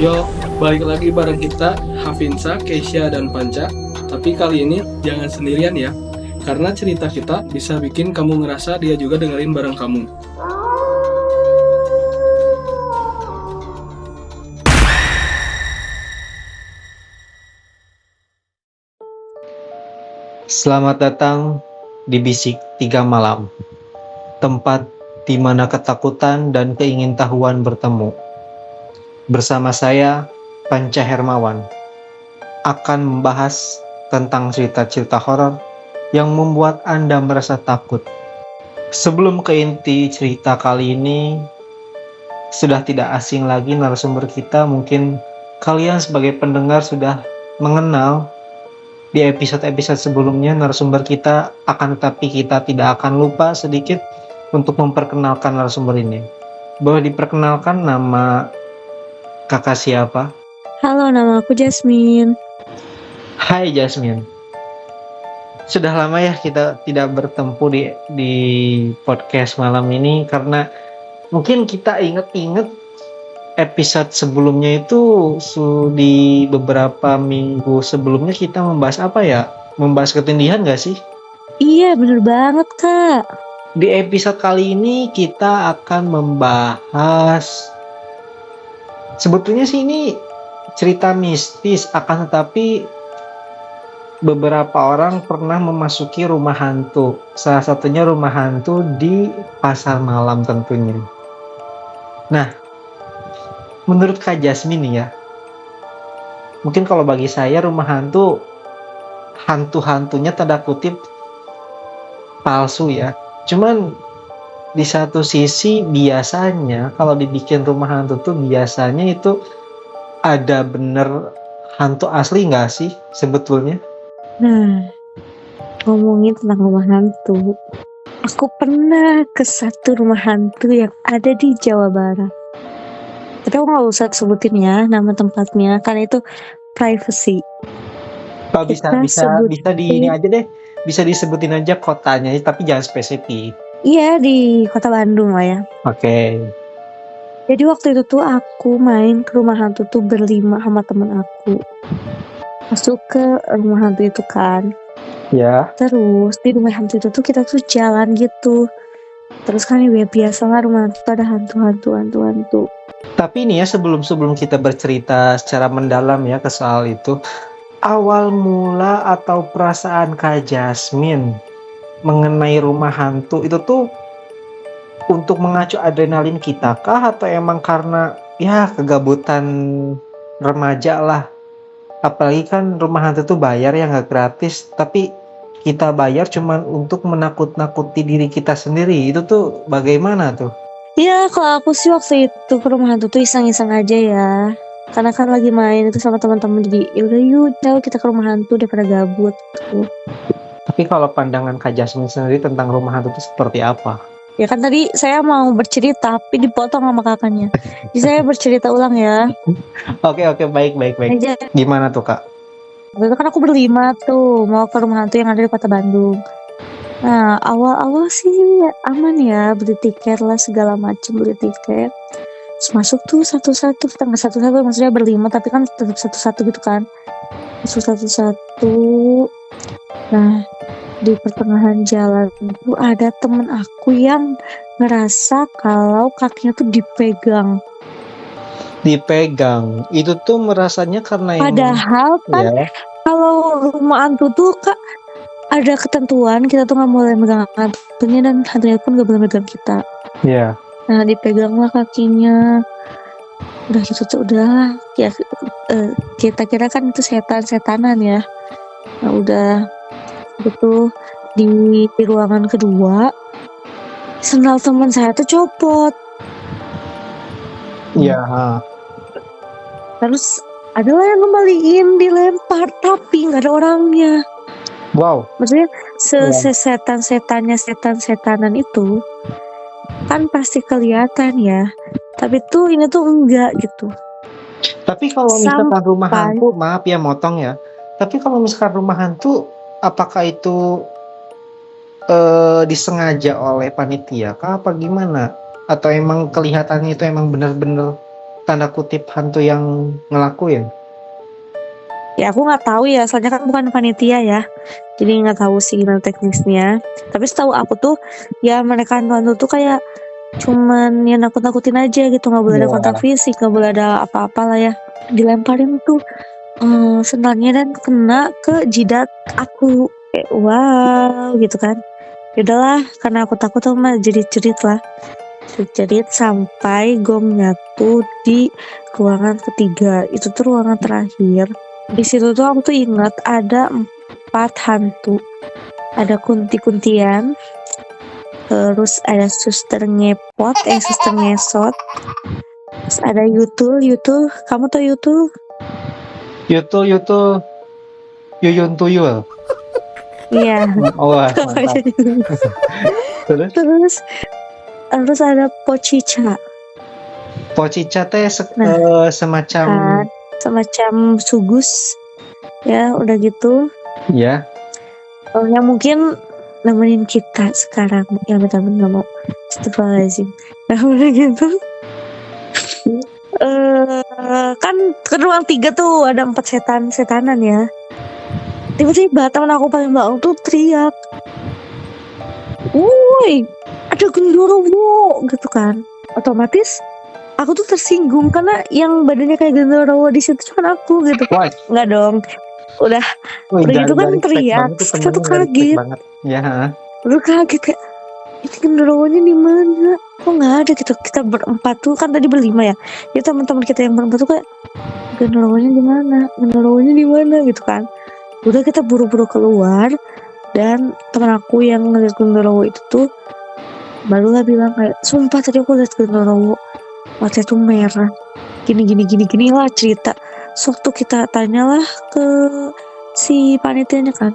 Yuk, balik lagi bareng kita, Hafinsa, Keisha, dan Panca. Tapi kali ini jangan sendirian ya, karena cerita kita bisa bikin kamu ngerasa dia juga dengerin bareng kamu. Selamat datang di Bisik Tiga Malam, tempat di mana ketakutan dan keingintahuan bertemu. Bersama saya, Panca Hermawan, akan membahas tentang cerita-cerita horor yang membuat Anda merasa takut. Sebelum ke inti cerita kali ini, sudah tidak asing lagi narasumber kita. Mungkin kalian sebagai pendengar sudah mengenal di episode-episode sebelumnya narasumber kita, akan tetapi kita tidak akan lupa sedikit untuk memperkenalkan narasumber ini. Boleh diperkenalkan nama kakak siapa? Halo, nama aku Jasmine. Hai Jasmine. Sudah lama ya kita tidak bertemu di podcast malam ini, karena mungkin kita inget-inget episode sebelumnya itu di beberapa minggu sebelumnya kita membahas apa ya? Membahas ketindihan gak sih? Iya, bener banget, Kak. Di episode kali ini kita akan membahas, sebetulnya sih ini cerita mistis, akan tetapi beberapa orang pernah memasuki rumah hantu. Salah satunya rumah hantu di pasar malam tentunya. Nah, menurut Kak Jasmine nih ya, mungkin kalau bagi saya rumah hantu-hantunya tanda kutip palsu ya. Cuman di satu sisi biasanya kalau dibikin rumah hantu tuh biasanya itu ada bener hantu asli nggak sih sebetulnya? Nah, ngomongin tentang rumah hantu, aku pernah ke satu rumah hantu yang ada di Jawa Barat. Tapi aku nggak usah sebutin ya nama tempatnya, karena itu privacy. Kalau bisa di ini aja deh, bisa disebutin aja kotanya, tapi jangan spesifik. Iya, di kota Bandung lah ya. Oke. Jadi waktu itu tuh aku main ke rumah hantu tuh berlima sama temen aku. Masuk ke rumah hantu itu kan. Ya. Terus di rumah hantu itu tuh kita tuh jalan gitu. Terus kan ya biasa lah rumah hantu tuh ada hantu. Tapi ini ya, sebelum kita bercerita secara mendalam ya ke soal itu, awal mula atau perasaan Kak Jasmine mengenai rumah hantu itu tuh untuk mengacu adrenalin kita kah, atau emang karena ya kegabutan remaja lah? Apalagi kan rumah hantu tuh bayar ya, nggak gratis, tapi kita bayar cuman untuk menakut-nakuti diri kita sendiri. Itu tuh bagaimana tuh? Ya kalau aku sih waktu itu ke rumah hantu tuh iseng-iseng aja ya. Karena kan lagi main itu sama teman-teman, jadi yaudah yuk kita ke rumah hantu daripada gabut tuh. Tapi kalau pandangan Kak Jasmine sendiri tentang rumah hantu itu seperti apa? Ya kan tadi saya mau bercerita tapi dipotong sama kakaknya. Jadi saya bercerita ulang ya. Oke, baik. Aja. Gimana tuh Kak? Waktu itu kan aku berlima tuh mau ke rumah hantu yang ada di kota Bandung. Nah awal-awal sih aman ya, beli tiket lah segala macam, beli tiket. Terus masuk tuh satu-satu, kita nggak satu-satu, maksudnya berlima tapi kan tetap satu-satu gitu kan. Masuk satu-satu. Nah di pertengahan jalan tuh ada temen aku yang ngerasa kalau kakinya tuh dipegang. Itu tuh merasanya karena Padahal kan ya. kalau rumah hantu tuh Kak ada ketentuan, kita tuh nggak boleh megang hantunya dan hantunya pun nggak boleh megang kita. Iya. Nah dipeganglah kakinya, udah gitu tuh udah ya kita kira kan itu setanan ya. Nah udah gitu di ruangan kedua sendal teman saya tuh copot. Iya. Terus adalah yang ngembaliin, dilempar tapi nggak ada orangnya. Wow. Maksudnya setan-setanan itu kan pasti kelihatan ya, tapi tuh ini tuh enggak gitu. Tapi kalau misalkan rumah hantu, maaf ya motong ya, tapi kalau misalkan rumah hantu, apakah itu disengaja oleh panitia kah apa gimana? Atau emang kelihatannya itu emang benar-benar tanda kutip hantu yang ngelakuin? Ya aku nggak tahu ya, soalnya kan bukan panitia ya. Jadi nggak tahu sih gimana teknisnya. Tapi setahu aku tuh ya mereka hantu tuh kayak cuman ya nakut-nakutin aja gitu, nggak boleh ada Ya. kontak fisik, nggak boleh ada apa-apa lah ya. Dilemparin tuh sendalnya dan kena ke jidat aku. Kayak, wow gitu kan. Ya udahlah, karena aku takut aku mah jadi cerit lah. Jerit sampai gongnya tuh di ruangan ketiga. Itu tuh ruangan terakhir. Di situ tuh aku tuh ingat ada 4 hantu. Ada kunti-kuntian, terus ada suster ngepot, suster ngesot, terus ada Yutul. Kamu tau Yutul? Yutul Yuyun Tuyul. Iya. Oh, wah, mantap. Terus terus ada Pocica. Pocica teh semacam Kan, semacam sugus. Ya udah gitu. ya. Yang mungkin nemenin kita sekarang yang benar-benar nggak mau. Astagfirullahaladzim. Nah udah gitu. Kan ke ruang 3 tuh ada 4 setanan ya. Tiba-tiba teman aku paling belakang tuh teriak, "Woi, ada genderuwo!" gitu kan. Otomatis aku tuh tersinggung karena yang badannya kayak genderuwo di situ cuma aku gitu. Wah, Enggak dong. Udah gitu kan teriak, kita tuh kaget. Ya, Udah kaget kayak ini genderuwonya di mana? Kok nggak ada gitu? Kita berempat tuh kan tadi berlima ya. Ya teman-teman kita yang berempat tuh kayak genderuwonya di mana? Genderuwonya di mana gitu kan? Udah kita buru-buru keluar dan teman aku yang ngeliat genderuwo itu tuh barulah bilang kayak sumpah tadi aku lihat genderuwo matanya tuh merah gini lah cerita. Waktu kita tanyalah ke si panitianya kan,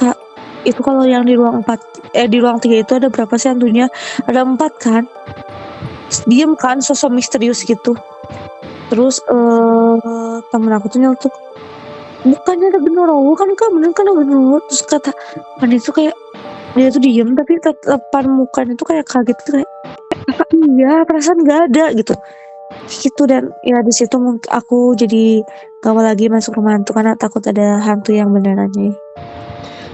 Kak itu kalau yang di ruang 4 di ruang 3 itu ada berapa sih hantunya? Ada 4 kan? Terus diem kan sosok misterius gitu. Terus temen aku tuh nyeletuk, bukannya ada genderuwo kan Kak, bener kan ada genderuwo. Terus kata Pandit tuh kayak dia tuh diem tapi tatapan mukanya tuh kayak kaget tuh kayak iya perasaan nggak ada gitu dan ya di situ aku jadi gak mau lagi masuk rumah hantu karena takut ada hantu yang benerannya.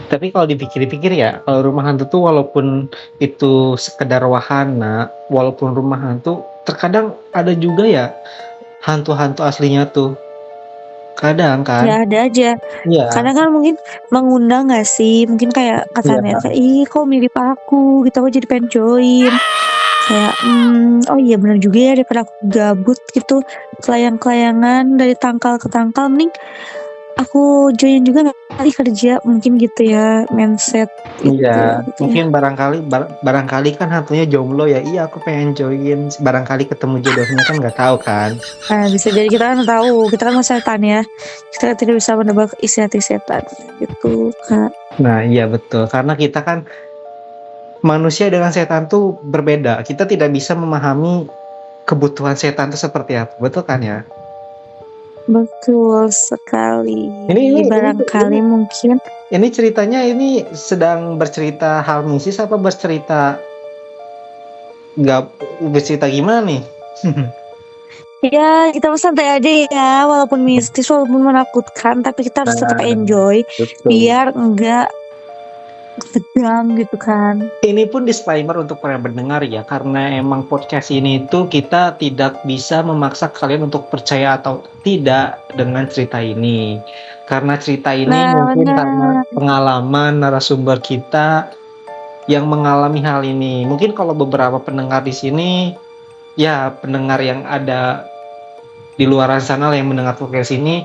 Tapi kalau dipikir-pikir ya, kalau rumah hantu tuh walaupun itu sekedar wahana, walaupun rumah hantu, terkadang ada juga ya hantu-hantu aslinya tuh. Kadang kan? Ya ada aja. Iya. Karena kan mungkin mengundang gak sih? Mungkin kayak katanya kayak ih kok mirip aku gitu, aku jadi pengen join. Kayak oh iya benar juga ya, daripada aku gabut gitu kelayang-kelayangan dari tangkal ke tangkal, mending aku join juga kali kerja, mungkin gitu ya mindset itu. Iya, gitu mungkin barangkali kan hantunya jomblo ya. Iya, aku pengen join. Barangkali ketemu jodohnya kan nggak tahu kan. Nah bisa jadi, kita kan tahu, kita kan setan ya, kita tidak bisa menebak isi hati setan gitu Kak. Nah iya betul, karena kita kan manusia dengan setan tuh berbeda. Kita tidak bisa memahami kebutuhan setan itu seperti apa, betul kan ya? Betul sekali. Ini Barangkali mungkin ini ceritanya ini sedang bercerita hal mistis apa nggak bercerita gimana nih? ya kita santai aja ya, walaupun mistis, walaupun menakutkan, tapi kita harus tetap enjoy. Betul. Biar enggak tegang gitu kan. Ini pun disclaimer untuk para pendengar ya, karena emang podcast ini tuh kita tidak bisa memaksa kalian untuk percaya atau tidak dengan cerita ini. Karena cerita ini mungkin karena pengalaman narasumber kita yang mengalami hal ini. Mungkin kalau beberapa pendengar di sini, ya pendengar yang ada di luar sana yang mendengar podcast ini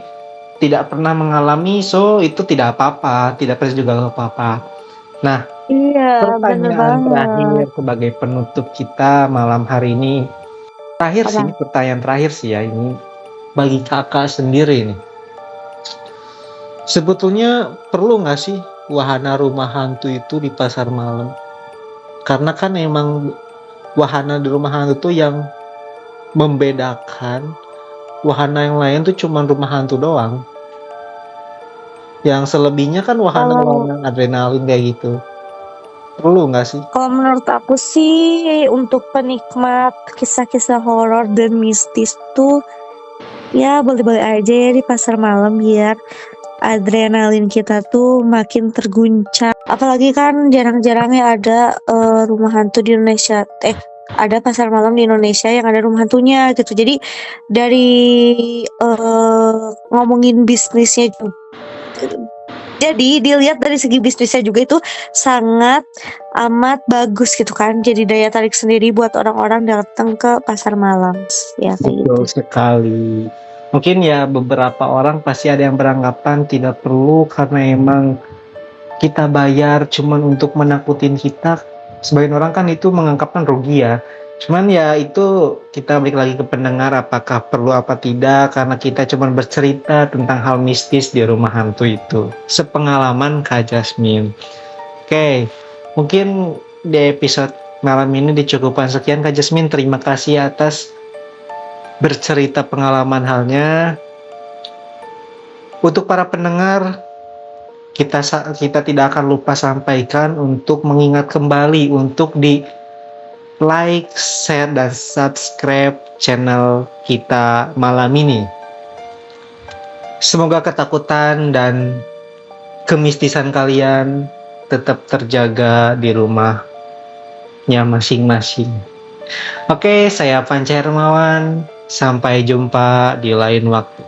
tidak pernah mengalami, so itu tidak apa-apa, tidak pernah juga apa-apa. Nah, iya, pertanyaan terakhir sebagai penutup kita malam hari ini. Pertanyaan terakhir sih ya ini bagi kakak sendiri nih. Sebetulnya perlu nggak sih wahana rumah hantu itu di pasar malam? Karena kan emang wahana di rumah hantu tuh yang membedakan wahana yang lain tuh cuma rumah hantu doang. Yang selebihnya kan wahana adrenalin kayak gitu. Perlu nggak sih? Kalau menurut aku sih untuk penikmat kisah-kisah horor dan mistis tuh ya boleh-boleh aja ya di pasar malam biar adrenalin kita tuh makin terguncang. Apalagi kan jarang-jarangnya ada rumah hantu di Indonesia. Ada pasar malam di Indonesia yang ada rumah hantunya gitu. Jadi dari ngomongin bisnisnya juga. Jadi dilihat dari segi bisnisnya juga itu sangat amat bagus gitu kan. Jadi daya tarik sendiri buat orang-orang datang ke pasar malam. Ya kayak gitu. Betul sekali. Mungkin ya beberapa orang pasti ada yang beranggapan tidak perlu karena emang kita bayar cuman untuk menakutin kita. Sebagian orang kan itu menganggapkan rugi ya. Cuman ya itu kita balik lagi ke pendengar apakah perlu apa tidak karena kita cuman bercerita tentang hal mistis di rumah hantu itu. Sepengalaman Kak Jasmine. Oke, mungkin di episode malam ini dicukupkan sekian Kak Jasmine. Terima kasih atas bercerita pengalaman halnya. Untuk para pendengar, kita tidak akan lupa sampaikan untuk mengingat kembali untuk di like, share, dan subscribe channel kita malam ini. Semoga ketakutan dan kemistisan kalian tetap terjaga di rumahnya masing-masing. Oke, saya Panca Hermawan. Sampai jumpa di lain waktu.